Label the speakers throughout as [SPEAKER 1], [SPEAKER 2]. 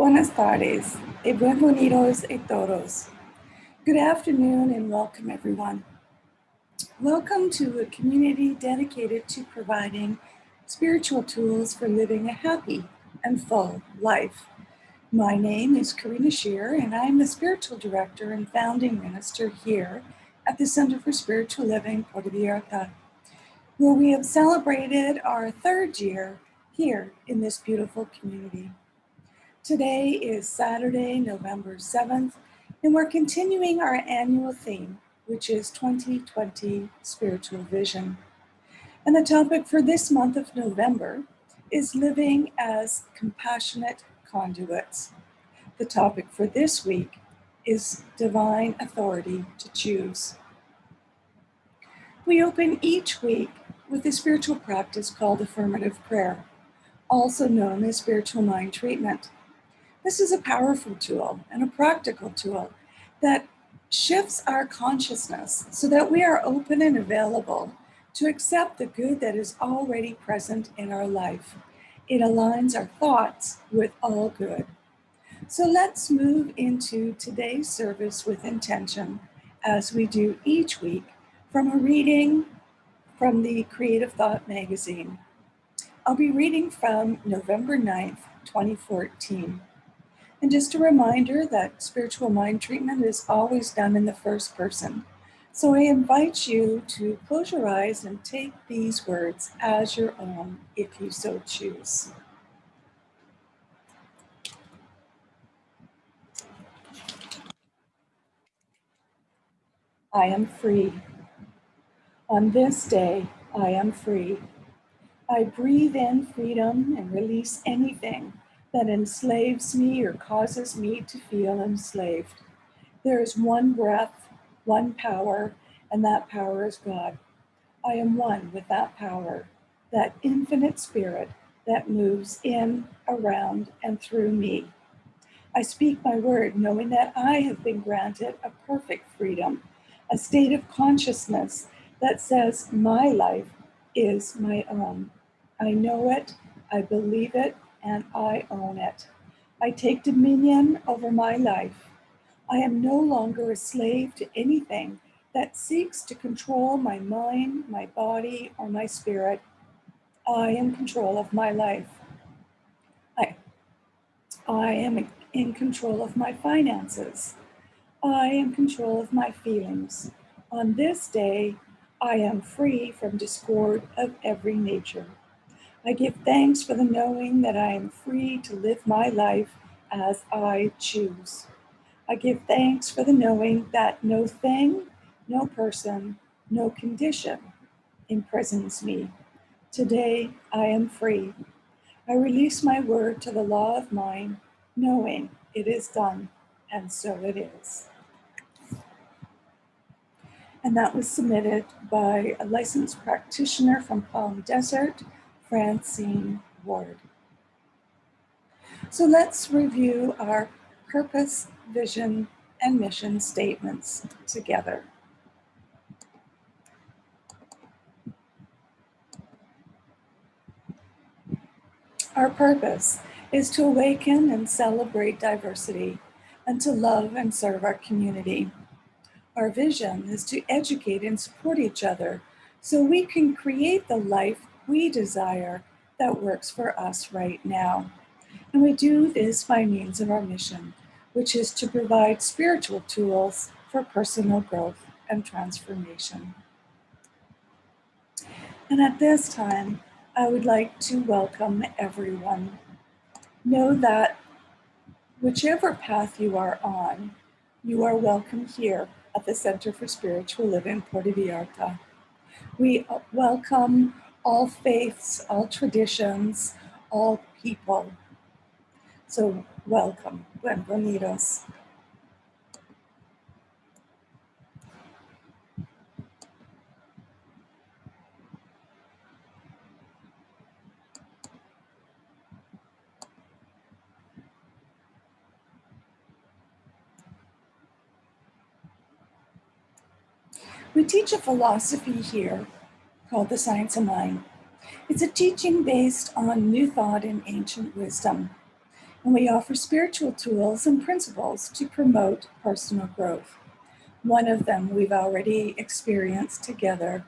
[SPEAKER 1] Buenas tardes y bienvenidos a todos. Good afternoon and welcome everyone. Welcome to a community dedicated to providing spiritual tools for living a happy and full life. My name is Karina Shear and I'm the Spiritual Director and Founding Minister here at the Center for Spiritual Living Puerto Vallarta, where we have celebrated our third year here in this beautiful community. Today is Saturday, November 7th, and we're continuing our annual theme, which is 2020 Spiritual Vision. And the topic for this month of November is living as compassionate conduits. The topic for this week is divine authority to choose. We open each week with a spiritual practice called affirmative prayer, also known as spiritual mind treatment. This is a powerful tool and a practical tool that shifts our consciousness so that we are open and available to accept the good that is already present in our life. It aligns our thoughts with all good. So let's move into today's service with intention, as we do each week, from a reading from the Creative Thought magazine. I'll be reading from November 9th, 2014. And just a reminder that spiritual mind treatment is always done in the first person. So I invite you to close your eyes and take these words as your own if you so choose. I am free. On this day, I am free. I breathe in freedom and release anything that enslaves me or causes me to feel enslaved. There is one breath, one power, and that power is God. I am one with that power, that infinite spirit that moves in, around, and through me. I speak my word knowing that I have been granted a perfect freedom, a state of consciousness that says my life is my own. I know it, I believe it, and I own it. I take dominion over my life. I am no longer a slave to anything that seeks to control my mind, my body, or my spirit. I am in control of my life. I am in control of my finances. I am in control of my feelings. On this day, I am free from discord of every nature. I give thanks for the knowing that I am free to live my life as I choose. I give thanks for the knowing that no thing, no person, no condition imprisons me. Today, I am free. I release my word to the law of mind, knowing it is done, and so it is. And that was submitted by a licensed practitioner from Palm Desert, Francine Ward. So let's review our purpose, vision, and mission statements together. Our purpose is to awaken and celebrate diversity and to love and serve our community. Our vision is to educate and support each other so we can create the life we desire that works for us right now. And we do this by means of our mission, which is to provide spiritual tools for personal growth and transformation. And at this time, I would like to welcome everyone. Know that whichever path you are on, you are welcome here at the Center for Spiritual Living Puerto Vallarta. We welcome all faiths, all traditions, all people. So welcome, bienvenidos. We teach a philosophy here called the Science of Mind. It's a teaching based on new thought and ancient wisdom. And we offer spiritual tools and principles to promote personal growth. One of them we've already experienced together,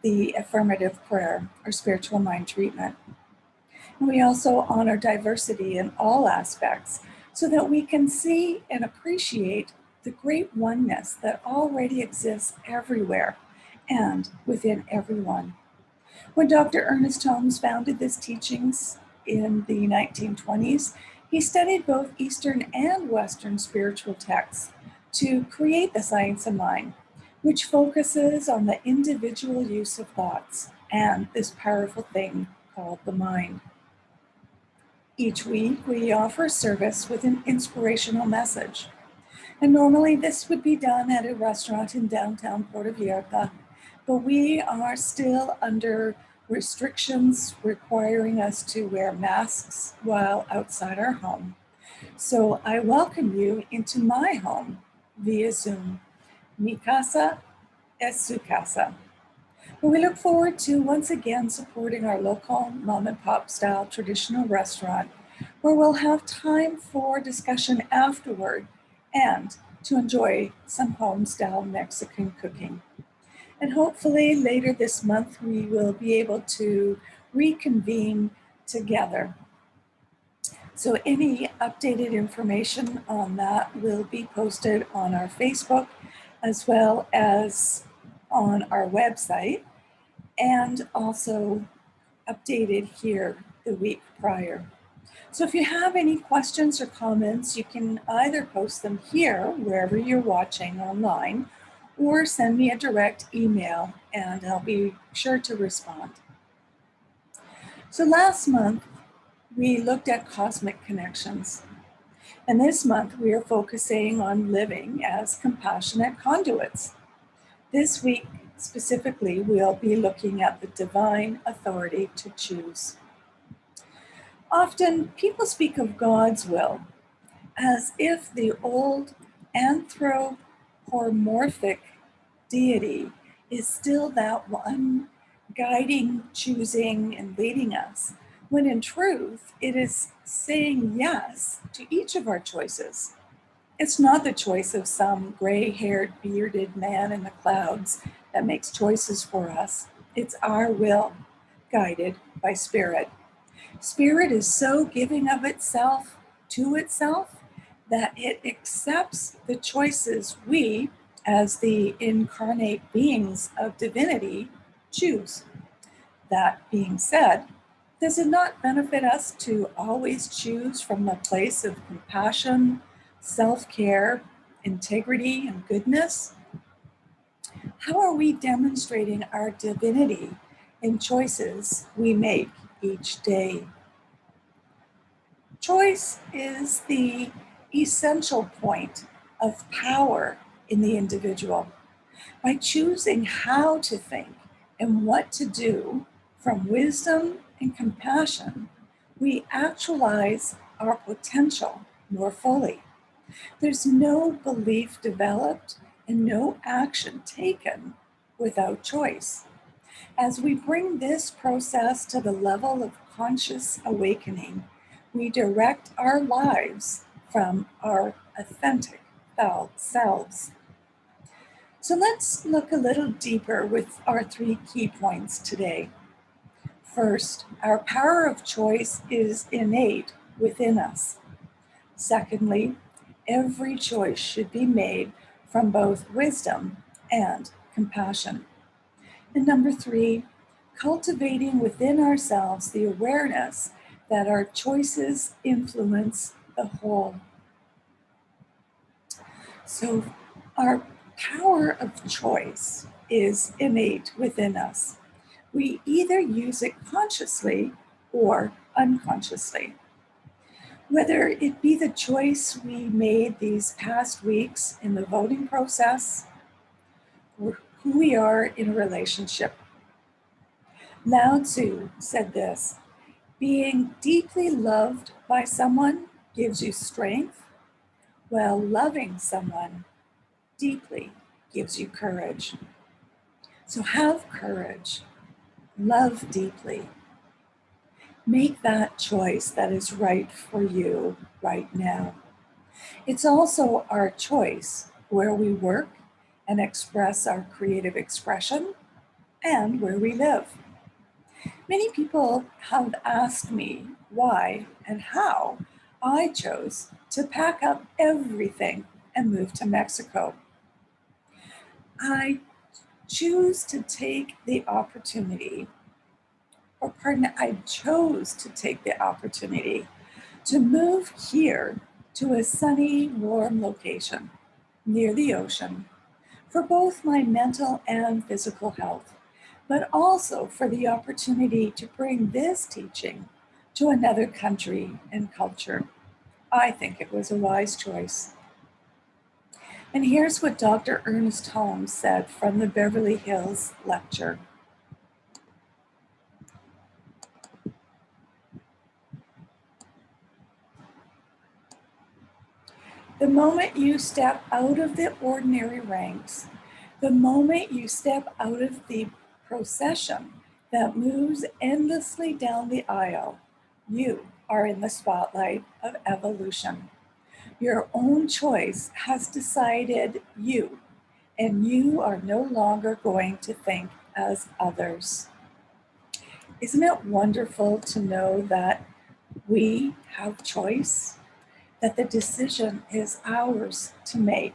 [SPEAKER 1] the affirmative prayer or spiritual mind treatment. And we also honor diversity in all aspects so that we can see and appreciate the great oneness that already exists everywhere and within everyone. When Dr. Ernest Holmes founded his teachings in the 1920s, he studied both Eastern and Western spiritual texts to create the science of mind, which focuses on the individual use of thoughts and this powerful thing called the mind. Each week, we offer service with an inspirational message. And normally this would be done at a restaurant in downtown Puerto Vallarta, but we are still under restrictions requiring us to wear masks while outside our home. So I welcome you into my home via Zoom. Mi casa es su casa. We look forward to once again supporting our local mom and pop style traditional restaurant where we'll have time for discussion afterward and to enjoy some home style Mexican cooking. And hopefully later this month we will be able to reconvene together. So any updated information on that will be posted on our Facebook as well as on our website, and also updated here the week prior. So if you have any questions or comments, you can either post them here, wherever you're watching online, or send me a direct email and I'll be sure to respond. So last month, we looked at cosmic connections. And this month, we are focusing on living as compassionate conduits. This week, specifically, we'll be looking at the divine authority to choose. Often, people speak of God's will as if the old anthropomorphic deity is still that one guiding, choosing, and leading us, when in truth, it is saying yes to each of our choices. It's not the choice of some gray-haired, bearded man in the clouds that makes choices for us. It's our will, guided by Spirit. Spirit is so giving of itself to itself that it accepts the choices we, as the incarnate beings of divinity, choose. That being said, does it not benefit us to always choose from a place of compassion, self-care, integrity, and goodness? How are we demonstrating our divinity in choices we make each day? Choice is the essential point of power in the individual. By choosing how to think and what to do from wisdom and compassion, we actualize our potential more fully. There's no belief developed and no action taken without choice. As we bring this process to the level of conscious awakening, we direct our lives from our authentic selves. So let's look a little deeper with our 3 key points today. First, our power of choice is innate within us. Secondly, every choice should be made from both wisdom and compassion. And number 3, cultivating within ourselves the awareness that our choices influence the whole. So our power of choice is innate within us. We either use it consciously or unconsciously. Whether it be the choice we made these past weeks in the voting process or who we are in a relationship. Lao Tzu said this: being deeply loved by someone gives you strength, while loving someone deeply gives you courage. So have courage, love deeply, Make that choice that is right for you right now. It's also our choice where we work and express our creative expression and where we live. Many people have asked me why and how I chose to pack up everything and move to Mexico. I choose to take the opportunity, or pardon, I chose to take the opportunity to move here to a sunny, warm location near the ocean for both my mental and physical health, but also for the opportunity to bring this teaching to another country and culture. I think it was a wise choice. And here's what Dr. Ernest Holmes said from the Beverly Hills lecture. The moment you step out of the ordinary ranks, the moment you step out of the procession that moves endlessly down the aisle, you are in the spotlight of evolution. Your own choice has decided you, and you are no longer going to think as others. Isn't it wonderful to know that we have choice? That the decision is ours to make,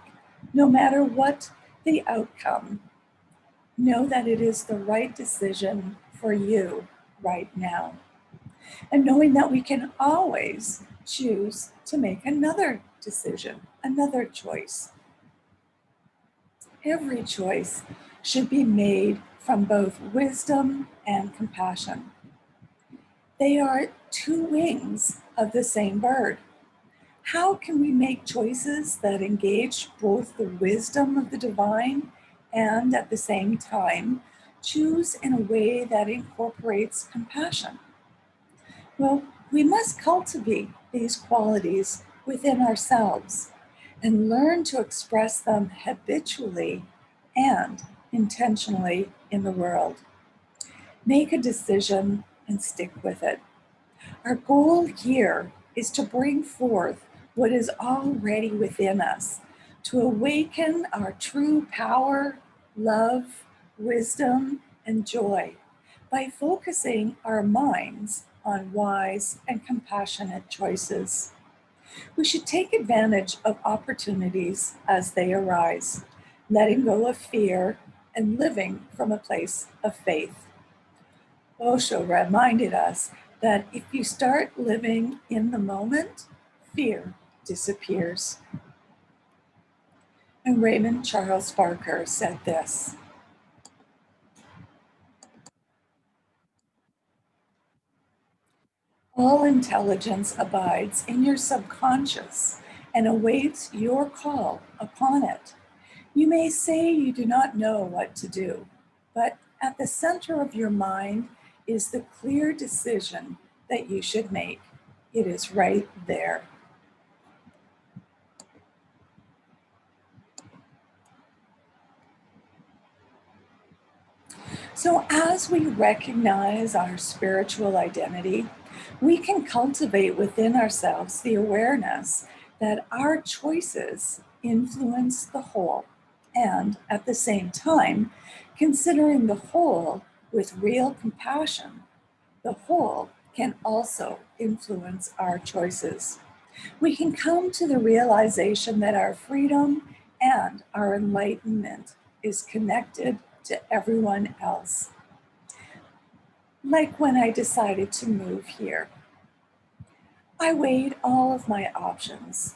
[SPEAKER 1] no matter what the outcome. Know that it is the right decision for you right now. And knowing that we can always choose to make another decision, another choice. Every choice should be made from both wisdom and compassion. They are two wings of the same bird. How can we make choices that engage both the wisdom of the divine and at the same time choose in a way that incorporates compassion? Well, we must cultivate these qualities within ourselves and learn to express them habitually and intentionally in the world. Make a decision and stick with it. Our goal here is to bring forth what is already within us, to awaken our true power, love, wisdom, and joy by focusing our minds on wise and compassionate choices. We should take advantage of opportunities as they arise, letting go of fear and living from a place of faith. Osho reminded us that if you start living in the moment, fear disappears. And Raymond Charles Barker said this: all intelligence abides in your subconscious and awaits your call upon it. You may say you do not know what to do, but at the center of your mind is the clear decision that you should make. It is right there. So, as we recognize our spiritual identity, we can cultivate within ourselves the awareness that our choices influence the whole, and at the same time, considering the whole with real compassion, the whole can also influence our choices. We can come to the realization that our freedom and our enlightenment is connected to everyone else. Like when I decided to move here, I weighed all of my options.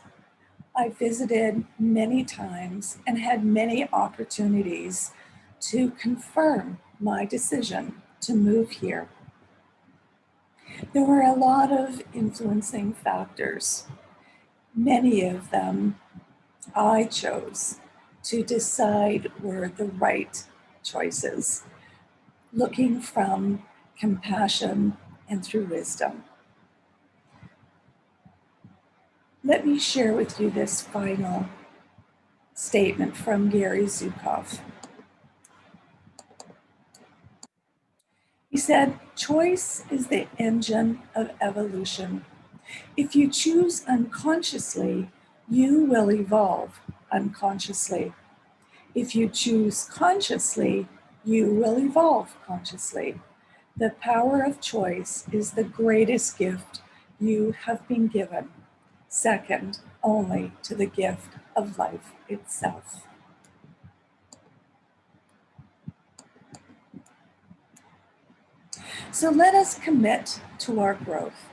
[SPEAKER 1] I visited many times and had many opportunities to confirm my decision to move here. There were a lot of influencing factors. Many of them I chose to decide were the right choices, looking from compassion and through wisdom. Let me share with you this final statement from Gary Zukav. He said, choice is the engine of evolution. If you choose unconsciously, you will evolve unconsciously. If you choose consciously, you will evolve consciously. The power of choice is the greatest gift you have been given, second only to the gift of life itself. So let us commit to our growth,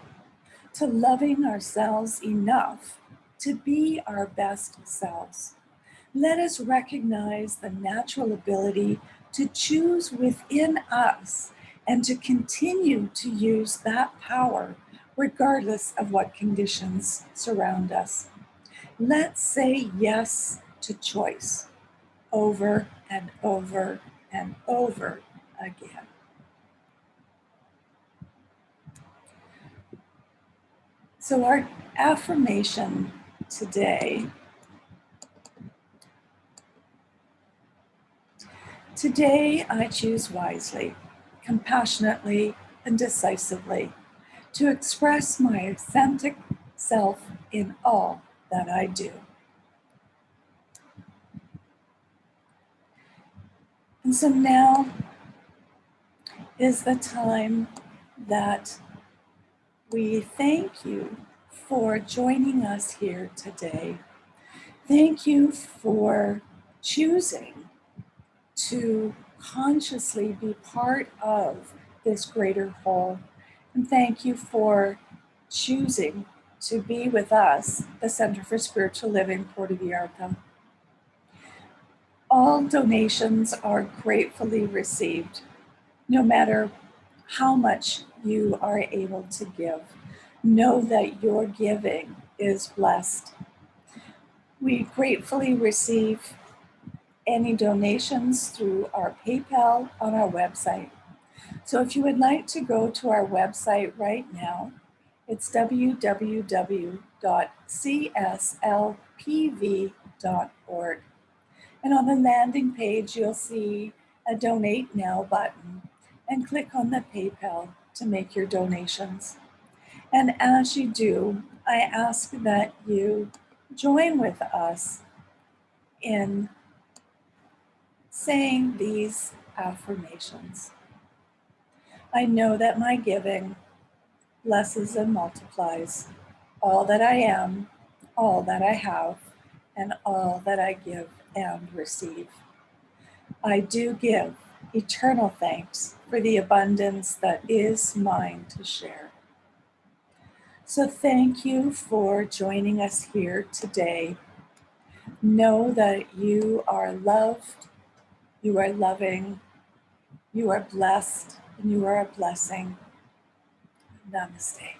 [SPEAKER 1] to loving ourselves enough to be our best selves. Let us recognize the natural ability to choose within us and to continue to use that power regardless of what conditions surround us. Let's say yes to choice over and over and over again. So our affirmation today I choose wisely, compassionately, and decisively to express my authentic self in all that I do. And so now is the time that we thank you for joining us here today. Thank you for choosing to consciously be part of this greater whole. And thank you for choosing to be with us, the Center for Spiritual Living Puerto Vallarta. All donations are gratefully received, no matter how much you are able to give. Know that your giving is blessed. We gratefully receive any donations through our PayPal on our website. So if you would like to go to our website right now, it's www.cslpv.org. And on the landing page, you'll see a Donate Now button, and click on the PayPal to make your donations. And as you do, I ask that you join with us in saying these affirmations. I know that my giving blesses and multiplies all that I am, all that I have, and all that I give and receive. I do give eternal thanks for the abundance that is mine to share. So thank you for joining us here today. Know that you are loved, you are loving, you are blessed, and you are a blessing. Namaste.